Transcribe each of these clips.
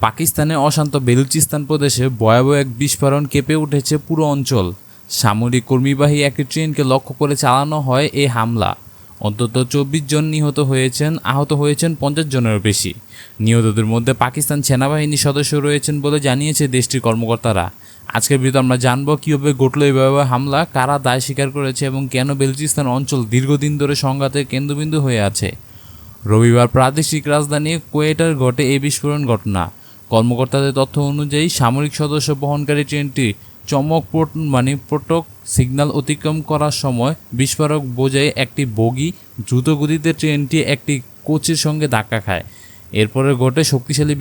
পাকিস্তানের অশান্ত বেলুচিস্তান প্রদেশে ভয়াবহ এক বিস্ফোরণ কেঁপে উঠেছে পুরো অঞ্চল। সামরিক কর্মীবাহী একটি ট্রেনকে লক্ষ্য করে চালানো হয় এই হামলা। অন্তত ২৪ জন নিহত হয়েছেন, আহত হয়েছেন ৫০ জনেরও বেশি। নিহতদের মধ্যে পাকিস্তান সেনাবাহিনীর সদস্য রয়েছেন বলে জানিয়েছে দেশটির কর্মকর্তারা। আজকের ভিডিওতে আমরা জানব কীভাবে ঘটল এই ভয়াবহ হামলা, কারা দায় স্বীকার করেছে এবং কেন বেলুচিস্তান অঞ্চল দীর্ঘদিন ধরে সংঘাতের কেন্দ্রবিন্দু হয়ে আছে। রবিবার প্রাদেশিক রাজধানী কোয়েটার ঘটে এই বিস্ফোরণ ঘটনা। কর্মকর্তাদের তথ্য অনুযায়ী সামরিক সদস্য বহনকারী ট্রেনটি প্রটোক সিগন্যাল অতিক্রম করার সময় বিস্ফোরক বোঝাই একটি বগি দ্রুতগতিতে ট্রেনটি একটি কোচের সঙ্গে ধাক্কা খায়। এরপরে ঘটে শক্তিশালী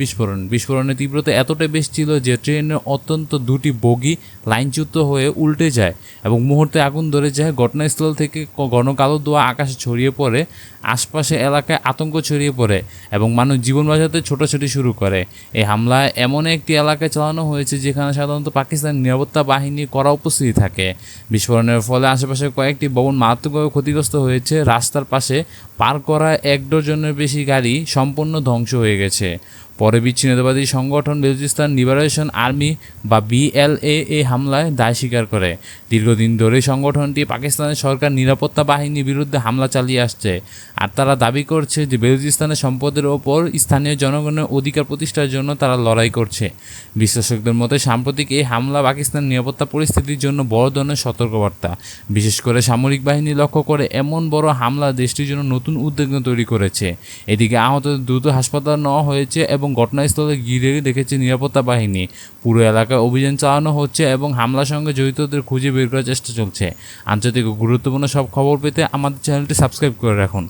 বিস্ফোরণের তীব্রতা এতটাই বেশি ছিল যে ট্রেনের অত্যন্ত দুটি বগি লাইনচ্যুত হয়ে উল্টে যায় এবং মুহূর্তে আগুন ধরে যায়। ঘটনাস্থল থেকে ঘন কালো ধোঁয়া আকাশে ছড়িয়ে পড়ে, আশপাশে এলাকায় আতঙ্ক ছড়িয়ে পড়ে এবং মানুষ জীবন বাঁচাতে ছোটাছুটি শুরু করে। এই হামলায় এমন একটি এলাকায় চালানো হয়েছে যেখানে সাধারণত পাকিস্তানের নিরাপত্তা বাহিনী কড়া উপস্থিতি থাকে। বিস্ফোরণের ফলে আশেপাশে কয়েকটি ভবন মারাত্মকভাবে ক্ষতিগ্রস্ত হয়েছে। রাস্তার পাশে পার করা ১ ডজনের বেশি গাড়ি সম্পূর্ণ ধ্বংস হয়ে গেছে। পরে বিচ্ছিন্নতাবাদী সংগঠন বেলুচিস্তান লিবারেশন আর্মি বা BLA এই হামলায় দায় স্বীকার করে। দীর্ঘদিন ধরে সংগঠনটি পাকিস্তানের সরকার নিরাপত্তা বাহিনীর বিরুদ্ধে হামলা চালিয়ে আসছে, আর তারা দাবি করছে যে বেলুচিস্তানের সম্পদের ওপর স্থানীয় জনগণের অধিকার প্রতিষ্ঠার জন্য তারা লড়াই করছে। বিশ্লেষকদের মতে সাম্প্রতিক এই হামলা পাকিস্তানের নিরাপত্তা পরিস্থিতির জন্য বড় ধরনের সতর্কবার্তা। বিশেষ করে সামরিক বাহিনী লক্ষ্য করে এমন বড় হামলা দেশটির জন্য নতুন উদ্বিগ্ন তৈরি করেছে। এদিকে আহতদের দ্রুত হাসপাতালে নেওয়া হয়েছে এবং ঘটনাস্থলে ঘিরে রেখেছে নিরাপত্তা বাহিনী। পুরো এলাকায় অভিযান চালানো হচ্ছে এবং হামলার সঙ্গে জড়িতদের খুঁজে বের করার চেষ্টা চলছে। আন্তর্জাতিক গুরুত্বপূর্ণ সব খবর পেতে আমাদের চ্যানেলটি সাবস্ক্রাইব করে রাখুন।